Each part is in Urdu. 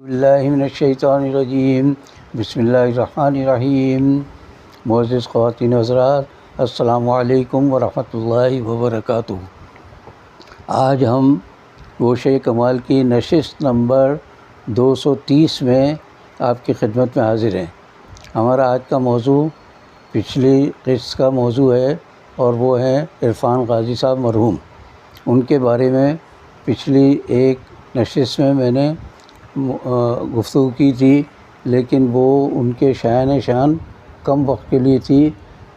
اللہ من الشیطان الرجیم بسم اللہ الرحمن الرحیم۔ معزز خواتین و حضرات، السلام علیکم ورحمۃ اللہ وبرکاتہ۔ آج ہم گوشۂ کمال کی نشست نمبر 230 میں آپ کی خدمت میں حاضر ہیں۔ ہمارا آج کا موضوع پچھلی قسط کا موضوع ہے اور وہ ہیں عرفان غازی صاحب مرحوم۔ ان کے بارے میں پچھلی ایک نشست میں نے گفتگو کی تھی، لیکن وہ ان کے شان کم وقت کے لیے تھی،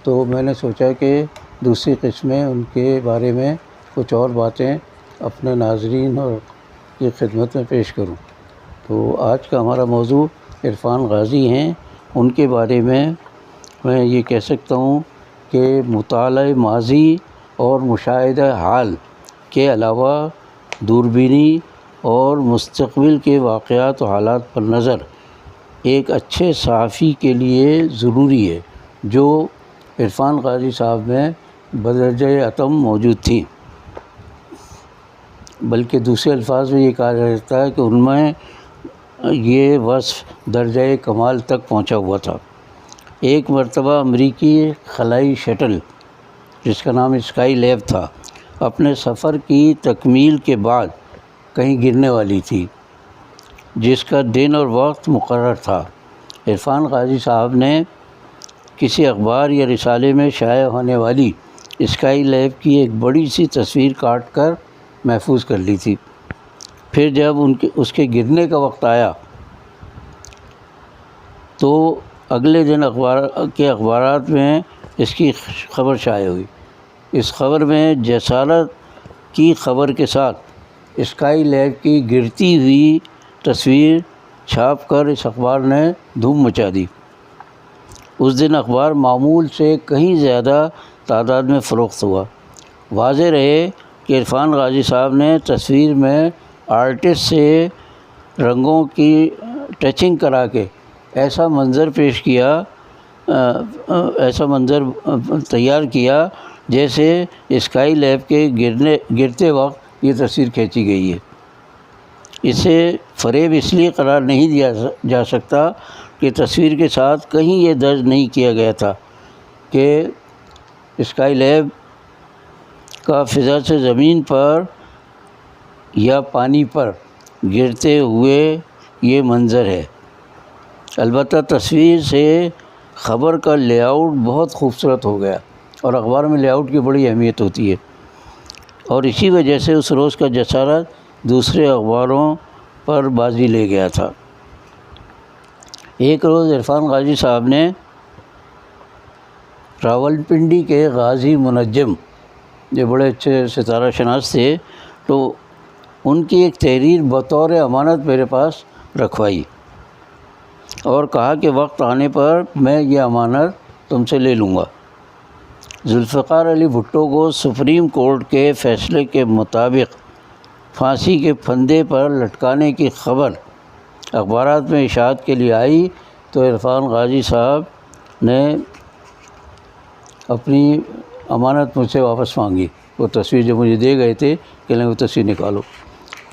تو میں نے سوچا کہ دوسری قسط میں ان کے بارے میں کچھ اور باتیں اپنے ناظرین اور کی خدمت میں پیش کروں۔ تو آج کا ہمارا موضوع عرفان غازی ہیں۔ ان کے بارے میں یہ کہہ سکتا ہوں کہ مطالعہ ماضی اور مشاہدہ حال کے علاوہ دوربینی اور مستقبل کے واقعات و حالات پر نظر ایک اچھے صحافی کے لیے ضروری ہے، جو عرفان غازی صاحب میں بدرجہ اتم موجود تھی، بلکہ دوسرے الفاظ میں یہ کہا جاتا ہے کہ ان میں یہ وصف درجہ کمال تک پہنچا ہوا تھا۔ ایک مرتبہ امریکی خلائی شٹل، جس کا نام اسکائی لیب تھا، اپنے سفر کی تکمیل کے بعد کہیں گرنے والی تھی، جس کا دن اور وقت مقرر تھا۔ عرفان غازی صاحب نے کسی اخبار یا رسالے میں شائع ہونے والی اسکائی لیب کی ایک بڑی سی تصویر کاٹ کر محفوظ کر لی تھی۔ پھر جب اس کے گرنے کا وقت آیا تو اگلے دن اخبارات میں اس کی خبر شائع ہوئی۔ اس خبر میں جسارت کی خبر کے ساتھ اسکائی لیب کی گرتی ہوئی تصویر چھاپ کر اس اخبار نے دھوم مچا دی۔ اس دن اخبار معمول سے کہیں زیادہ تعداد میں فروخت ہوا۔ واضح رہے کہ عرفان غازی صاحب نے تصویر میں آرٹسٹ سے رنگوں کی ٹچنگ کرا کے ایسا منظر تیار کیا جیسے اسکائی لیب کے گرتے وقت یہ تصویر کھینچی گئی ہے۔ اسے فریب اس لیے قرار نہیں دیا جا سکتا کہ تصویر کے ساتھ کہیں یہ درج نہیں کیا گیا تھا کہ اسکائی لیب کا فضا سے زمین پر یا پانی پر گرتے ہوئے یہ منظر ہے۔ البتہ تصویر سے خبر کا لے آؤٹ بہت خوبصورت ہو گیا، اور اخبار میں لے آؤٹ کی بڑی اہمیت ہوتی ہے، اور اسی وجہ سے اس روز کا جسارت دوسرے اخباروں پر بازی لے گیا تھا۔ ایک روز عرفان غازی صاحب نے راولپنڈی کے غازی منجم، جو بڑے اچھے ستارہ شناس تھے، تو ان کی ایک تحریر بطور امانت میرے پاس رکھوائی اور کہا کہ وقت آنے پر میں یہ امانت تم سے لے لوں گا۔ ذوالفقار علی بھٹو کو سپریم کورٹ کے فیصلے کے مطابق پھانسی کے پھندے پر لٹکانے کی خبر اخبارات میں اشاعت کے لیے آئی تو عرفان غازی صاحب نے اپنی امانت مجھ سے واپس مانگی۔ وہ تصویر جو مجھے دے گئے تھے کہ وہ تصویر نکالو،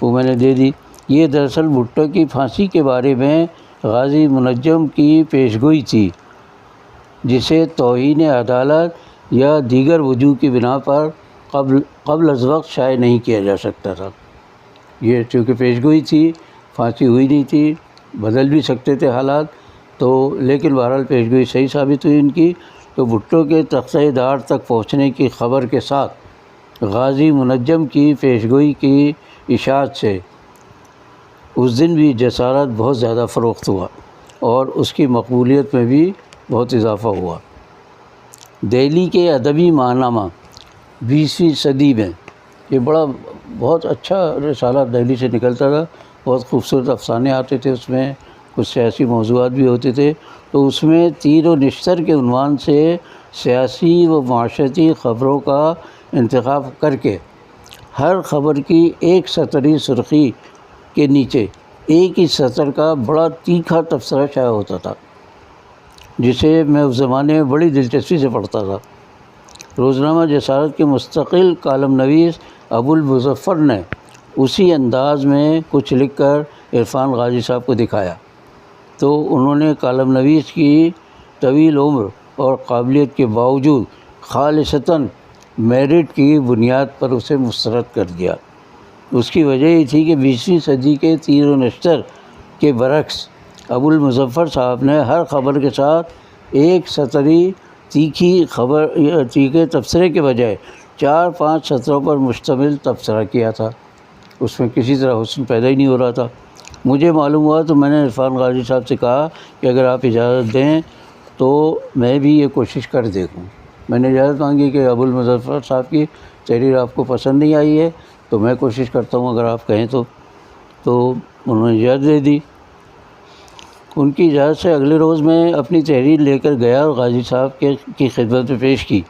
وہ میں نے دے دی۔ یہ دراصل بھٹو کی پھانسی کے بارے میں غازی منجم کی پیشگوئی تھی، جسے توہین عدالت یا دیگر وجوہ کی بنا پر قبل از وقت شائع نہیں کیا جا سکتا تھا۔ یہ چونکہ پیشگوئی تھی، پھانسی ہوئی نہیں تھی، بدل بھی سکتے تھے حالات، تو لیکن بہرحال پیشگوئی صحیح ثابت ہوئی ان کی۔ تو بھٹو کے تختہ دار تک پہنچنے کی خبر کے ساتھ غازی منجم کی پیشگوئی کی اشاعت سے اس دن بھی جسارت بہت زیادہ فروخت ہوا اور اس کی مقبولیت میں بھی بہت اضافہ ہوا۔ دہلی کے ادبی ماہنامہ 20ویں صدی میں یہ بہت اچھا رسالہ دہلی سے نکلتا تھا، بہت خوبصورت افسانے آتے تھے، اس میں کچھ سیاسی موضوعات بھی ہوتے تھے، تو اس میں تیر و نشتر کے عنوان سے سیاسی و معاشرتی خبروں کا انتخاب کر کے ہر خبر کی ایک سطری سرخی کے نیچے ایک ہی سطر کا بڑا تیکھا تبصرہ شائع ہوتا تھا، جسے میں اس زمانے میں بڑی دلچسپی سے پڑھتا تھا۔ روزنامہ جسارت کے مستقل کالم نویس ابو المظفر نے اسی انداز میں کچھ لکھ کر عرفان غازی صاحب کو دکھایا تو انہوں نے کالم نویس کی طویل عمر اور قابلیت کے باوجود خالصتاً میرٹ کی بنیاد پر اسے مسترد کر دیا۔ اس کی وجہ یہ تھی کہ 20ویں صدی کے تیر و نشتر کے برعکس ابو المظفر صاحب نے ہر خبر کے ساتھ ایک سطری تیکھے تبصرے کے بجائے 4-5 سطروں پر مشتمل تبصرہ کیا تھا۔ اس میں کسی طرح حسن پیدا ہی نہیں ہو رہا تھا۔ مجھے معلوم ہوا تو میں نے عرفان غازی صاحب سے کہا کہ اگر آپ اجازت دیں تو میں بھی یہ کوشش کر دیکھوں۔ میں نے اجازت مانگی کہ ابو المظفر صاحب کی تحریر آپ کو پسند نہیں آئی ہے تو میں کوشش کرتا ہوں اگر آپ کہیں تو انہوں نے اجازت دے دی۔ ان کی اجازت سے اگلے روز میں اپنی تحریر لے کر گیا اور غازی صاحب کی خدمت میں پیش کی،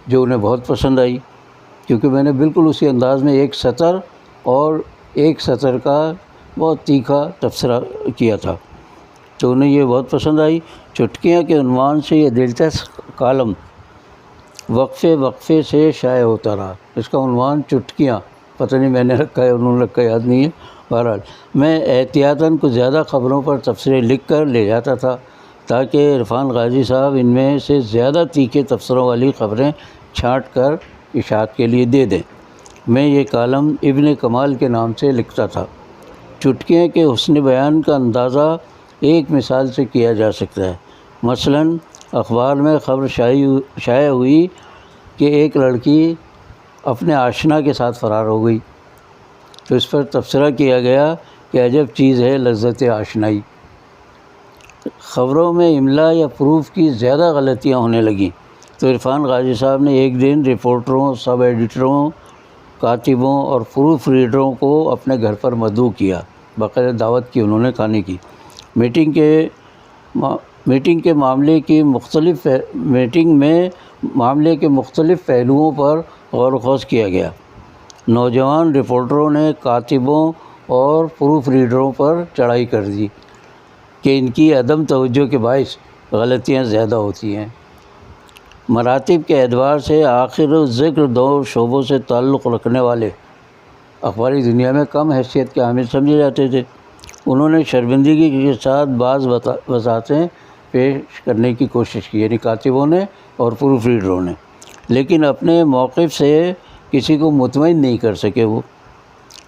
جو انہیں بہت پسند آئی، کیونکہ میں نے بالکل اسی انداز میں ایک سطر اور ایک سطر کا بہت تیکھا تبصرہ کیا تھا، تو انہیں یہ بہت پسند آئی۔ چٹکیاں کے عنوان سے یہ دلچسپ کالم وقفے وقفے سے شائع ہوتا رہا۔ اس کا عنوان چٹکیاں، پتہ نہیں میں نے رکھا ہے انہوں نے رکھا، یاد نہیں ہے۔ بہرحال میں احتیاطاً کچھ زیادہ خبروں پر تبصرے لکھ کر لے جاتا تھا تاکہ عرفان غازی صاحب ان میں سے زیادہ تیکھے تبصروں والی خبریں چھانٹ کر اشاعت کے لیے دے دیں۔ میں یہ کالم ابن کمال کے نام سے لکھتا تھا۔ چٹکیاں کے حسن بیان کا اندازہ ایک مثال سے کیا جا سکتا ہے۔ مثلاً اخبار میں خبر شائع ہوئی کہ ایک لڑکی اپنے آشنا کے ساتھ فرار ہو گئی، تو اس پر تبصرہ کیا گیا کہ عجب چیز ہے لذت آشنائی۔ خبروں میں املا یا پروف کی زیادہ غلطیاں ہونے لگیں تو عرفان غازی صاحب نے ایک دن رپورٹروں، سب ایڈیٹروں، کاتبوں اور پروف ریڈروں کو اپنے گھر پر مدعو کیا، باقاعدہ دعوت کی انہوں نے کھانے کی۔ میٹنگ کے معاملے کے مختلف پہلوؤں پر غور و خوض کیا گیا۔ نوجوان رپورٹروں نے کاتبوں اور پروف ریڈروں پر چڑھائی کر دی کہ ان کی عدم توجہ کے باعث غلطیاں زیادہ ہوتی ہیں۔ مراتب کے اعتبار سے آخر ذکر دو شعبوں سے تعلق رکھنے والے اخباری دنیا میں کم حیثیت کے عامل سمجھے جاتے تھے۔ انہوں نے شرمندگی کے ساتھ بعض وضاحتیں پیش کرنے کی کوشش کی، یعنی کاتبوں نے اور پروف ریڈروں نے، لیکن اپنے موقف سے کسی کو مطمئن نہیں کر سکے۔ وہ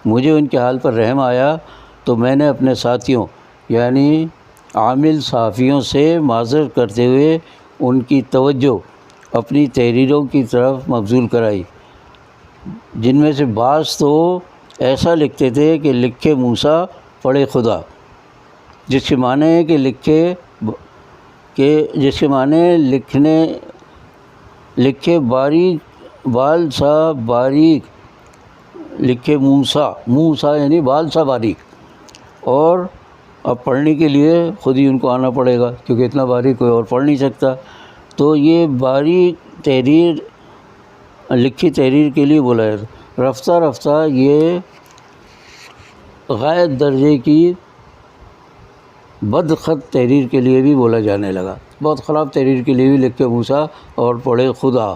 مجھے ان کے حال پر رحم آیا تو میں نے اپنے ساتھیوں یعنی عامل صحافیوں سے معذرت کرتے ہوئے ان کی توجہ اپنی تحریروں کی طرف مبذول کرائی، جن میں سے بعض تو ایسا لکھتے تھے کہ لکھے موسیٰ پڑھے خدا، جس کے معنی ہے لکھے باریک بال سا باریک، لکھے موسیٰ یعنی بال سا باریک، اور اب پڑھنے کے لیے خود ہی ان کو آنا پڑے گا کیونکہ اتنا باریک کوئی اور پڑھ نہیں سکتا۔ تو یہ باریک تحریر لکھی تحریر کے لیے بولا جاتا۔ رفتہ رفتہ یہ غائب درجے کی بدخط تحریر کے لیے بھی بولا جانے لگا۔ بہت خراب تحریر کے لیے بھی لکھے موسیٰ اور پڑھے خدا۔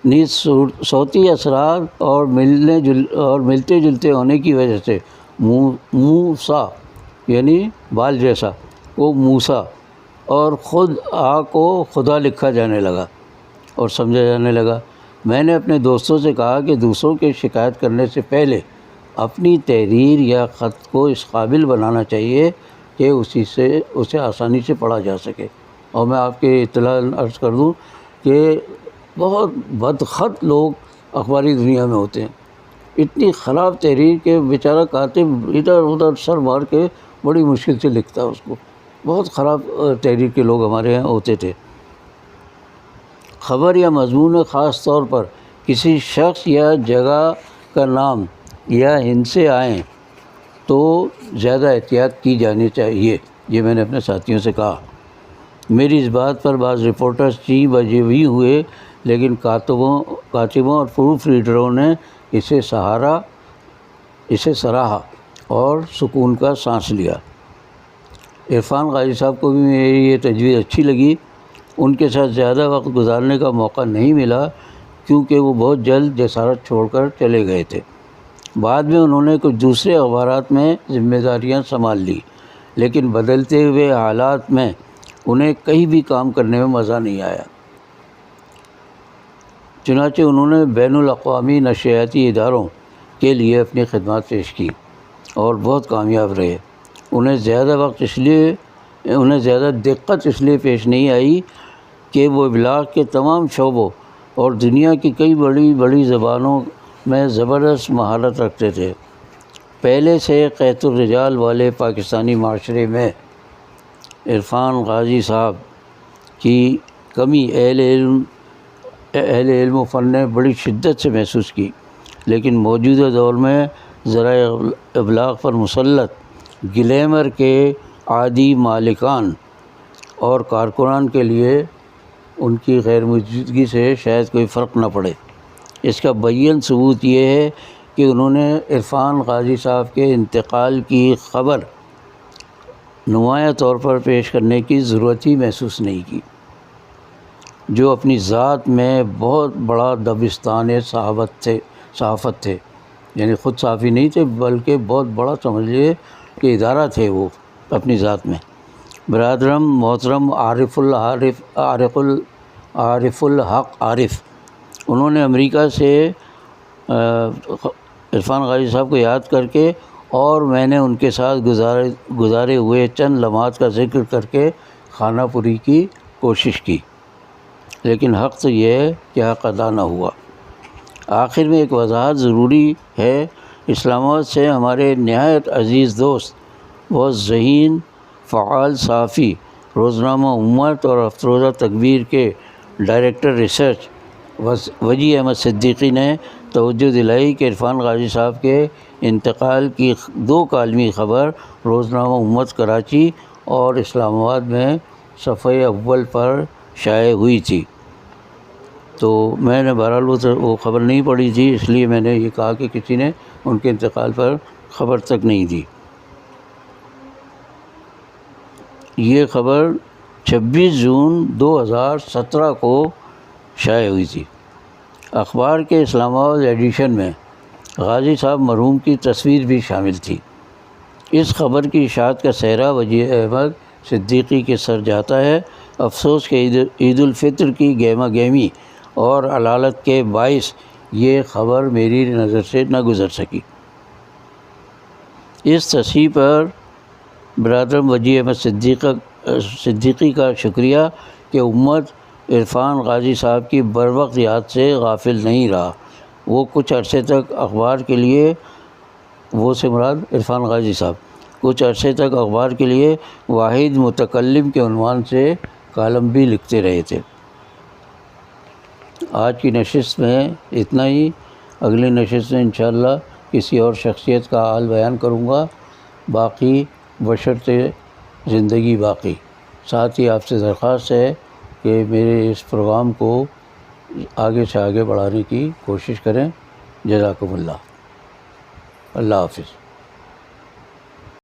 نیز صوتی اثرات اور ملتے جلتے ہونے کی وجہ سے موسیٰ یعنی بال جیسا وہ موسیٰ اور خود آ کو خدا لکھا جانے لگا اور سمجھا جانے لگا۔ میں نے اپنے دوستوں سے کہا کہ دوسروں کی شکایت کرنے سے پہلے اپنی تحریر یا خط کو اس قابل بنانا چاہیے کہ اسے آسانی سے پڑھا جا سکے۔ اور میں آپ کے اطلاع عرض کر دوں کہ بہت بدخط لوگ اخباری دنیا میں ہوتے ہیں، اتنی خراب تحریر کہ بیچارہ کاتب ادھر ادھر سر مار کے بڑی مشکل سے لکھتا ہے اس کو۔ بہت خراب تحریر کے لوگ ہمارے یہاں ہوتے تھے۔ خبر یا مضمون خاص طور پر کسی شخص یا جگہ کا نام یا ہند سے آئیں تو زیادہ احتیاط کی جانی چاہیے، یہ میں نے اپنے ساتھیوں سے کہا۔ میری اس بات پر بعض رپورٹرز چی بجے بھی ہوئے، لیکن کاتبوں اور پروف ریڈروں نے اسے سراہا اور سکون کا سانس لیا۔ عرفان غازی صاحب کو بھی میری یہ تجویز اچھی لگی۔ ان کے ساتھ زیادہ وقت گزارنے کا موقع نہیں ملا کیونکہ وہ بہت جلد جسارت چھوڑ کر چلے گئے تھے۔ بعد میں انہوں نے کچھ دوسرے اخبارات میں ذمہ داریاں سنبھال لی، لیکن بدلتے ہوئے حالات میں انہیں کہیں بھی کام کرنے میں مزہ نہیں آیا۔ چنانچہ انہوں نے بین الاقوامی نشریاتی اداروں کے لیے اپنی خدمات پیش کی اور بہت کامیاب رہے۔ انہیں زیادہ دقت اس لیے پیش نہیں آئی کہ وہ ابلاغ کے تمام شعبوں اور دنیا کی کئی بڑی بڑی زبانوں میں زبردست مہارت رکھتے تھے۔ پہلے سے قیت الرجال والے پاکستانی معاشرے میں عرفان غازی صاحب کی کمی اہل علم و فن نے بڑی شدت سے محسوس کی، لیکن موجودہ دور میں ذرائع ابلاغ پر مسلط گلیمر کے عادی مالکان اور کارکنان کے لیے ان کی غیر موجودگی سے شاید کوئی فرق نہ پڑے۔ اس کا بیان ثبوت یہ ہے کہ انہوں نے عرفان غازی صاحب کے انتقال کی خبر نمایاں طور پر پیش کرنے کی ضرورت ہی محسوس نہیں کی، جو اپنی ذات میں بہت بڑا دبستان صحافت تھے، یعنی خود صحافی نہیں تھے بلکہ بہت بڑا سمجھیے کہ ادارہ تھے وہ اپنی ذات میں۔ برادرم محترم عارف الحق عارف، انہوں نے امریکہ سے عرفان غازی صاحب کو یاد کر کے اور میں نے ان کے ساتھ گزارے ہوئے چند لمحات کا ذکر کر کے خانہ پوری کی کوشش کی، لیکن حق تو یہ ہے کہ حق ادا نہ ہوا۔ آخر میں ایک وضاحت ضروری ہے۔ اسلام آباد سے ہمارے نہایت عزیز دوست، بہت ذہین فعال صحافی، روزنامہ امت اور افروزہ تکبیر کے ڈائریکٹر ریسرچ وجی احمد صدیقی نے توجہ دلائی کہ عرفان غازی صاحب کے انتقال کی 2 کالمی خبر روزنامہ امت کراچی اور اسلام آباد میں صفحہ اول پر شائع ہوئی تھی۔ تو میں نے بہرحال وہ خبر نہیں پڑھی تھی، اس لیے میں نے یہ کہا کہ کسی نے ان کے انتقال پر خبر تک نہیں دی۔ یہ خبر 26 جون 2017 کو شائع ہوئی تھی۔ اخبار کے اسلام آباد ایڈیشن میں غازی صاحب مرحوم کی تصویر بھی شامل تھی۔ اس خبر کی اشاعت کا سہرا وجی احمد صدیقی کے سر جاتا ہے۔ افسوس کہ عید الفطر کی گہما گہمی اور علالت کے باعث یہ خبر میری نظر سے نہ گزر سکی۔ اس تصحیح پر برادرم وجی احمد صدیقی کا شکریہ کہ امت عرفان غازی صاحب کی بروقت یاد سے غافل نہیں رہا۔ وہ کچھ عرصے تک اخبار کے لیے عرفان غازی صاحب کچھ عرصے تک اخبار کے لیے واحد متکلم کے عنوان سے کالم بھی لکھتے رہے تھے۔ آج کی نشست میں اتنا ہی۔ اگلی نشست میں انشاءاللہ کسی اور شخصیت کا حال بیان کروں گا، باقی بشرط زندگی باقی۔ ساتھ ہی آپ سے درخواست ہے کہ میرے اس پروگرام کو آگے سے آگے بڑھانے کی کوشش کریں۔ جزاکم اللہ۔ اللہ حافظ۔